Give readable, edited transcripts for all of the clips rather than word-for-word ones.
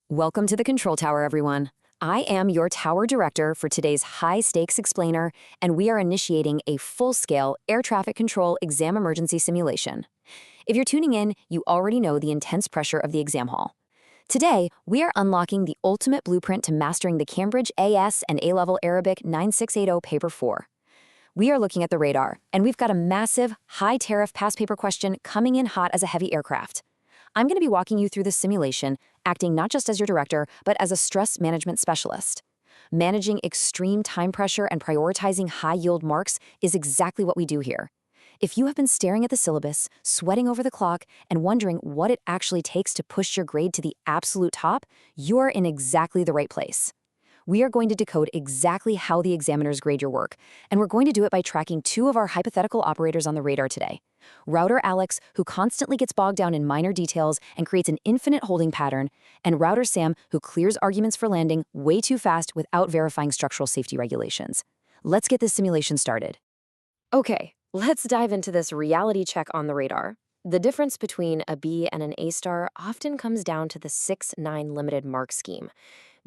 Welcome to the Control Tower, everyone. I am your tower director for today's high-stakes explainer, and we are initiating a full-scale air traffic control exam emergency simulation. If you're tuning in, you already know the intense pressure of the exam hall. Today, we are unlocking the ultimate blueprint to mastering the Cambridge AS and A-Level Arabic 9680 Paper 4. We are looking at the radar, and we've got a massive, high-tariff past paper question coming in hot as a heavy aircraft. I'm going to be walking you through this simulation, acting not just as your director, but as a stress management specialist. Managing extreme time pressure and prioritizing high-yield marks is exactly what we do here. If you have been staring at the syllabus, sweating over the clock, and wondering what it actually takes to push your grade to the absolute top, you're in exactly the right place. We are going to decode exactly how the examiners grade your work, and we're going to do it by tracking two of our hypothetical operators on the radar today. Router Alex, who constantly gets bogged down in minor details and creates an infinite holding pattern, and Router Sam, who clears arguments for landing way too fast without verifying structural safety regulations. Let's get this simulation started. Okay, let's dive into this reality check on the radar. The difference between a B and an A star often comes down to the 6-9 limited mark scheme.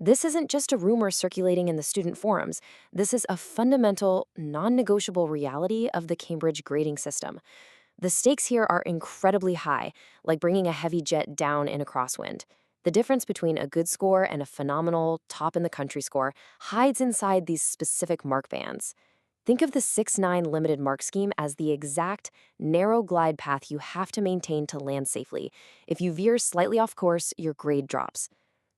This isn't just a rumor circulating in the student forums. This is a fundamental, non-negotiable reality of the Cambridge grading system. The stakes here are incredibly high, like bringing a heavy jet down in a crosswind. The difference between a good score and a phenomenal, top-in-the-country score hides inside these specific mark bands. Think of the 6-9 limited mark scheme as the exact, narrow glide path you have to maintain to land safely. If you veer slightly off course, your grade drops.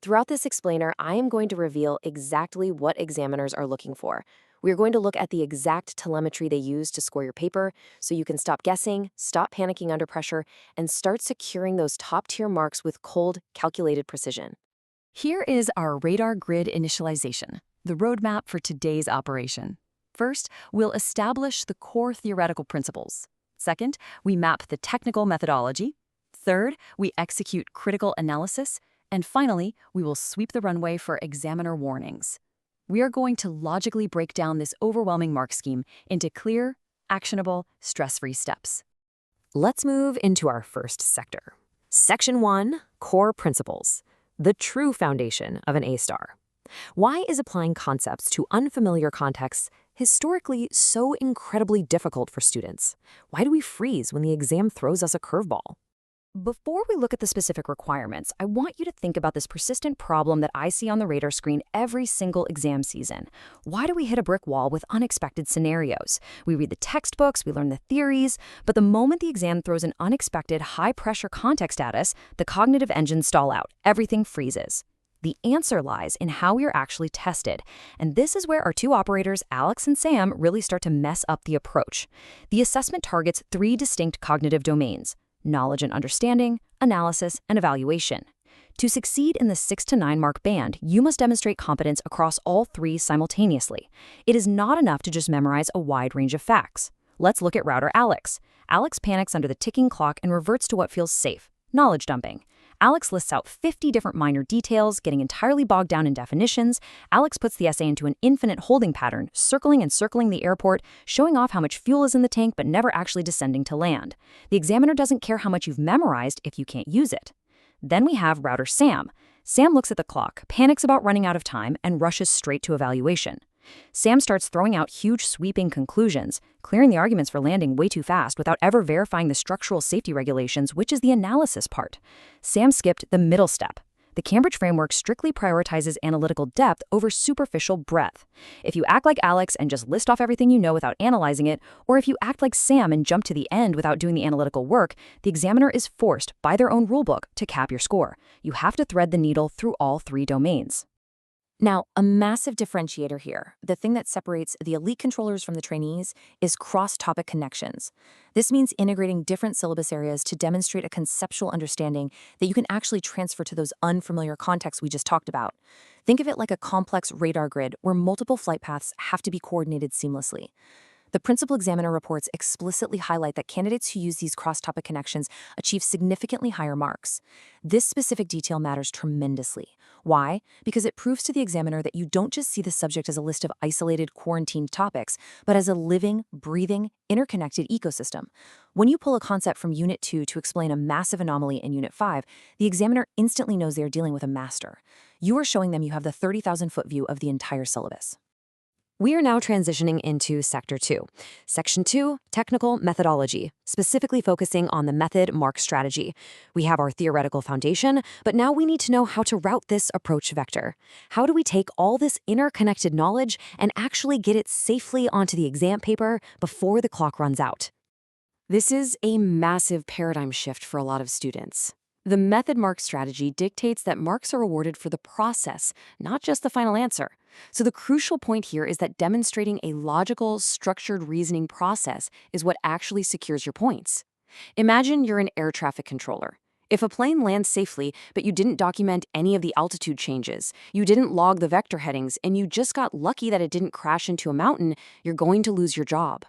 Throughout this explainer, I am going to reveal exactly what examiners are looking for. We are going to look at the exact telemetry they use to score your paper, so you can stop guessing, stop panicking under pressure, and start securing those top-tier marks with cold, calculated precision. Here is our radar grid initialization, the roadmap for today's operation. First, we'll establish the core theoretical principles. Second, we map the technical methodology. Third, we execute critical analysis. And finally, we will sweep the runway for examiner warnings. We are going to logically break down this overwhelming mark scheme into clear, actionable, stress-free steps. Let's move into our first sector. Section 1, Core Principles, the true foundation of an A-star. Why is applying concepts to unfamiliar contexts historically so incredibly difficult for students? Why do we freeze when the exam throws us a curveball? Before we look at the specific requirements, I want you to think about this persistent problem that I see on the radar screen every single exam season. Why do we hit a brick wall with unexpected scenarios? We read the textbooks, we learn the theories, but the moment the exam throws an unexpected high-pressure context at us, the cognitive engines stall out. Everything freezes. The answer lies in how we are actually tested, and this is where our two operators, Alex and Sam, really start to mess up the approach. The assessment targets three distinct cognitive domains: knowledge and understanding, analysis, and evaluation. To succeed in the 6 to 9 mark band, you must demonstrate competence across all three simultaneously. It is not enough to just memorize a wide range of facts. Let's look at Router Alex. Alex panics under the ticking clock and reverts to what feels safe: knowledge dumping. Alex lists out 50 different minor details, getting entirely bogged down in definitions. Alex puts the essay into an infinite holding pattern, circling and circling the airport, showing off how much fuel is in the tank but never actually descending to land. The examiner doesn't care how much you've memorized if you can't use it. Then we have Router Sam. Sam looks at the clock, panics about running out of time, and rushes straight to evaluation. Sam starts throwing out huge sweeping conclusions, clearing the arguments for landing way too fast without ever verifying the structural safety regulations, which is the analysis part. Sam skipped the middle step. The Cambridge framework strictly prioritizes analytical depth over superficial breadth. If you act like Alex and just list off everything you know without analyzing it, or if you act like Sam and jump to the end without doing the analytical work, the examiner is forced, by their own rulebook, to cap your score. You have to thread the needle through all three domains. Now, a massive differentiator here, the thing that separates the elite controllers from the trainees, is cross-topic connections. This means integrating different syllabus areas to demonstrate a conceptual understanding that you can actually transfer to those unfamiliar contexts we just talked about. Think of it like a complex radar grid where multiple flight paths have to be coordinated seamlessly. The principal examiner reports explicitly highlight that candidates who use these cross-topic connections achieve significantly higher marks. This specific detail matters tremendously. Why? Because it proves to the examiner that you don't just see the subject as a list of isolated, quarantined topics, but as a living, breathing, interconnected ecosystem. When you pull a concept from Unit 2 to explain a massive anomaly in Unit 5, the examiner instantly knows they are dealing with a master. You are showing them you have the 30,000-foot view of the entire syllabus. We are now transitioning into Sector 2. Section 2, Technical Methodology, specifically focusing on the method mark strategy. We have our theoretical foundation, but now we need to know how to route this approach vector. How do we take all this interconnected knowledge and actually get it safely onto the exam paper before the clock runs out? This is a massive paradigm shift for a lot of students. The method mark strategy dictates that marks are awarded for the process, not just the final answer. So the crucial point here is that demonstrating a logical, structured reasoning process is what actually secures your points. Imagine you're an air traffic controller. If a plane lands safely, but you didn't document any of the altitude changes, you didn't log the vector headings, and you just got lucky that it didn't crash into a mountain, you're going to lose your job.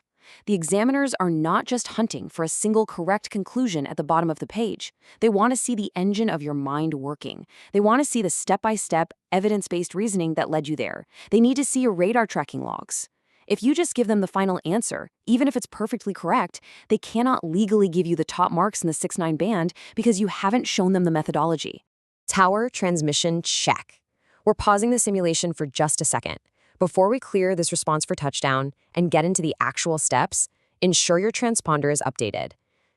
The examiners are not just hunting for a single correct conclusion at the bottom of the page. They want to see the engine of your mind working. They want to see the step-by-step, evidence-based reasoning that led you there. They need to see your radar tracking logs. If you just give them the final answer, even if it's perfectly correct, they cannot legally give you the top marks in the 6-9 band because you haven't shown them the methodology. Tower transmission check. We're pausing the simulation for just a second. Before we clear this response for touchdown and get into the actual steps, ensure your transponder is updated.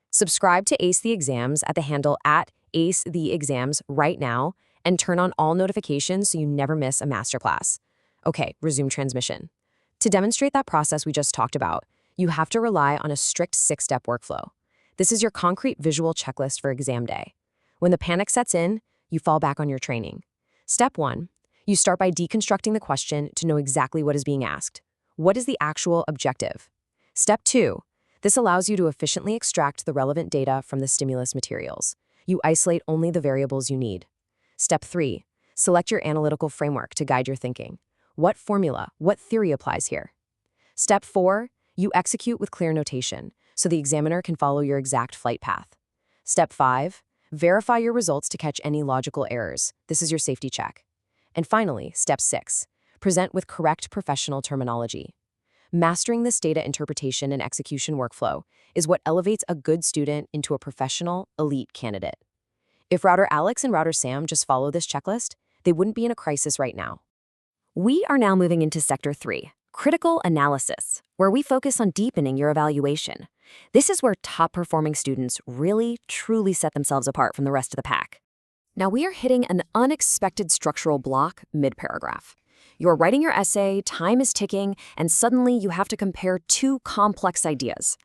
Subscribe to Ace the Exams at the handle @AceTheExams right now and turn on all notifications so you never miss a masterclass. Okay, resume transmission. To demonstrate that process we just talked about, you have to rely on a strict 6-step workflow. This is your concrete visual checklist for exam day. When the panic sets in, you fall back on your training. Step 1. You start by deconstructing the question to know exactly what is being asked. What is the actual objective? Step 2. This allows you to efficiently extract the relevant data from the stimulus materials. You isolate only the variables you need. Step 3. Select your analytical framework to guide your thinking. What formula, what theory applies here? Step 4. You execute with clear notation, so the examiner can follow your exact flight path. Step 5. Verify your results to catch any logical errors. This is your safety check. And finally, Step 6, present with correct professional terminology. Mastering this data interpretation and execution workflow is what elevates a good student into a professional, elite candidate. If Router Alex and Router Sam just follow this checklist, they wouldn't be in a crisis right now. We are now moving into Sector 3, Critical Analysis, where we focus on deepening your evaluation. This is where top-performing students really, truly set themselves apart from the rest of the pack. Now we are hitting an unexpected structural block mid-paragraph. You're writing your essay, time is ticking, and suddenly you have to compare two complex ideas.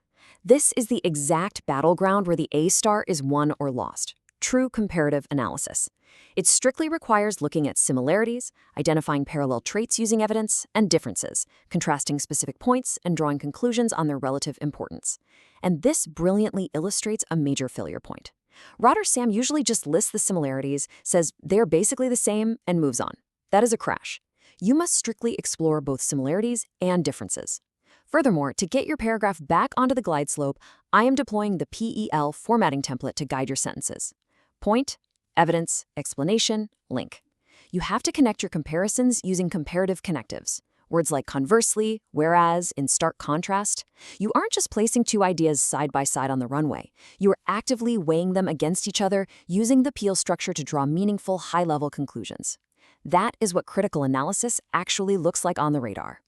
This is the exact battleground where the A-star is won or lost. True comparative analysis. It strictly requires looking at similarities, identifying parallel traits using evidence, and differences, contrasting specific points and drawing conclusions on their relative importance. And this brilliantly illustrates a major failure point. Router Sam usually just lists the similarities, says they're basically the same, and moves on. That is a crash. You must strictly explore both similarities and differences. Furthermore, to get your paragraph back onto the glide slope, I am deploying the PEL formatting template to guide your sentences. Point, evidence, explanation, link. You have to connect your comparisons using comparative connectives. Words like conversely, whereas, in stark contrast. You aren't just placing two ideas side by side on the runway. You are actively weighing them against each other, using the PEL structure to draw meaningful, high-level conclusions. That is what critical analysis actually looks like on the radar.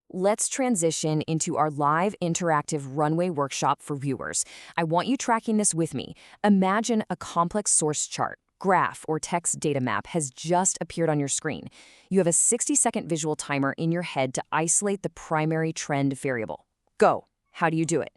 Let's transition into our live interactive runway workshop for viewers. I want you tracking this with me. Imagine a complex source chart. Graph or text data map has just appeared on your screen. You have a 60-second visual timer in your head to isolate the primary trend variable. Go. How do you do it?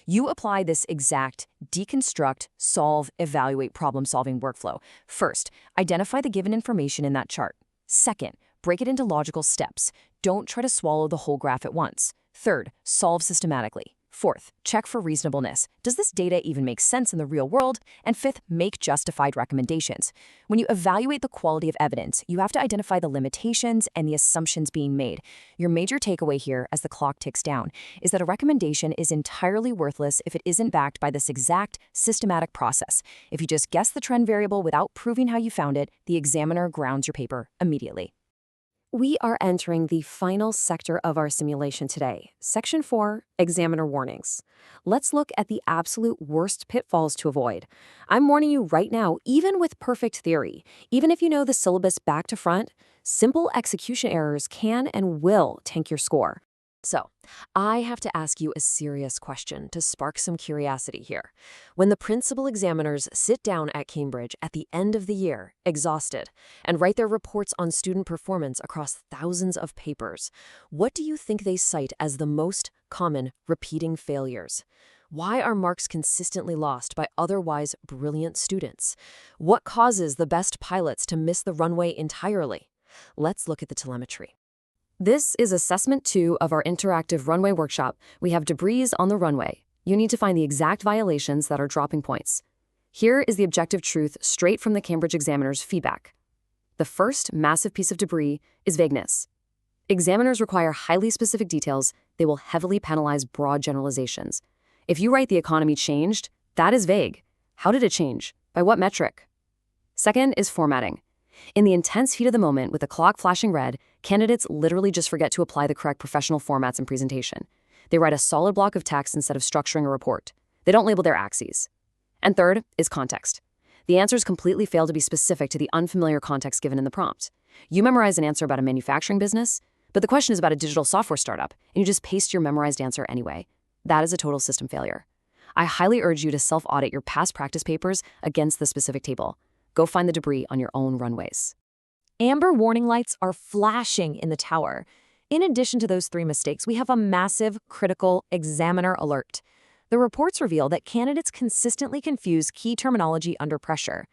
You apply this exact deconstruct, solve, evaluate problem-solving workflow. First, identify the given information in that chart. Second, break it into logical steps. Don't try to swallow the whole graph at once. Third, solve systematically. Fourth, check for reasonableness. Does this data even make sense in the real world? And fifth, make justified recommendations. When you evaluate the quality of evidence, you have to identify the limitations and the assumptions being made. Your major takeaway here, as the clock ticks down, is that a recommendation is entirely worthless if it isn't backed by this exact systematic process. If you just guess the trend variable without proving how you found it, the examiner grounds your paper immediately. We are entering the final sector of our simulation today, Section 4, Examiner Warnings. Let's look at the absolute worst pitfalls to avoid. I'm warning you right now, even with perfect theory, even if you know the syllabus back to front, simple execution errors can and will tank your score. So, I have to ask you a serious question to spark some curiosity here. When the principal examiners sit down at Cambridge at the end of the year, exhausted, and write their reports on student performance across thousands of papers, what do you think they cite as the most common repeating failures? Why are marks consistently lost by otherwise brilliant students? What causes the best pilots to miss the runway entirely? Let's look at the telemetry. This is Assessment 2 of our interactive runway workshop. We have debris on the runway. You need to find the exact violations that are dropping points. Here is the objective truth straight from the Cambridge examiner's feedback. The first massive piece of debris is vagueness. Examiners require highly specific details. They will heavily penalize broad generalizations. If you write the economy changed, that is vague. How did it change? By what metric? Second is formatting. In the intense heat of the moment with the clock flashing red, candidates literally just forget to apply the correct professional formats and presentation. They write a solid block of text instead of structuring a report. They don't label their axes. And third is context. The answers completely fail to be specific to the unfamiliar context given in the prompt. You memorize an answer about a manufacturing business, but the question is about a digital software startup, and you just paste your memorized answer anyway. That is a total system failure. I highly urge you to self-audit your past practice papers against the specific table. Go find the debris on your own runways. Amber warning lights are flashing in the tower. In addition to those 3 mistakes, we have a massive, critical examiner alert. The reports reveal that candidates consistently confuse key terminology under pressure.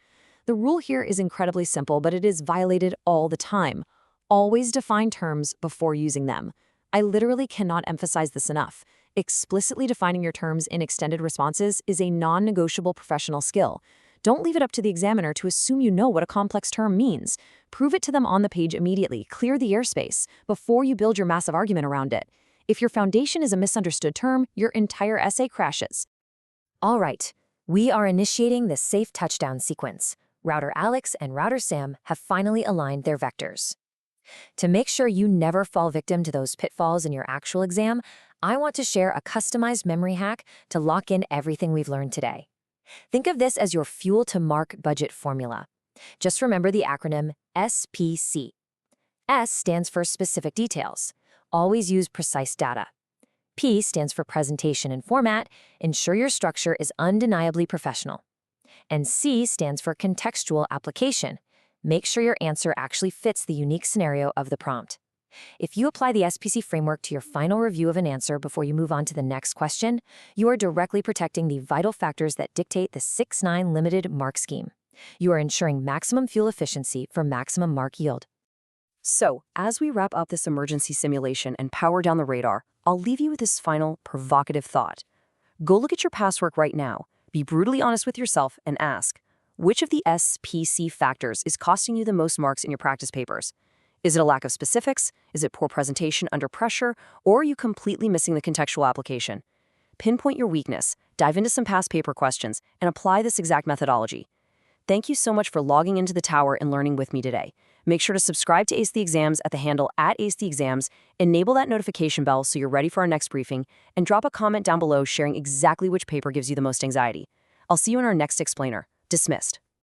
The rule here is incredibly simple, but it is violated all the time. Always define terms before using them. I literally cannot emphasize this enough. Explicitly defining your terms in extended responses is a non-negotiable professional skill. Don't leave it up to the examiner to assume you know what a complex term means. Prove it to them on the page immediately. Clear the airspace before you build your massive argument around it. If your foundation is a misunderstood term, your entire essay crashes. All right, we are initiating the safe touchdown sequence. Router Alex and Router Sam have finally aligned their vectors. To make sure you never fall victim to those pitfalls in your actual exam, I want to share a customized memory hack to lock in everything we've learned today. Think of this as your fuel to mark budget formula. Just remember the acronym SPC. S stands for specific details. Always use precise data. P stands for presentation and format. Ensure your structure is undeniably professional. And C stands for contextual application. Make sure your answer actually fits the unique scenario of the prompt. If you apply the SPC framework to your final review of an answer before you move on to the next question, you are directly protecting the vital factors that dictate the 6-9 limited mark scheme. You are ensuring maximum fuel efficiency for maximum mark yield. So, as we wrap up this emergency simulation and power down the radar, I'll leave you with this final provocative thought. Go look at your past work right now, be brutally honest with yourself, and ask, which of the SPC factors is costing you the most marks in your practice papers? Is it a lack of specifics? Is it poor presentation under pressure? Or are you completely missing the contextual application? Pinpoint your weakness, dive into some past paper questions, and apply this exact methodology. Thank you so much for logging into the tower and learning with me today. Make sure to subscribe to Ace the Exams at the handle @AceTheExams, enable that notification bell so you're ready for our next briefing, and drop a comment down below sharing exactly which paper gives you the most anxiety. I'll see you in our next explainer. Dismissed.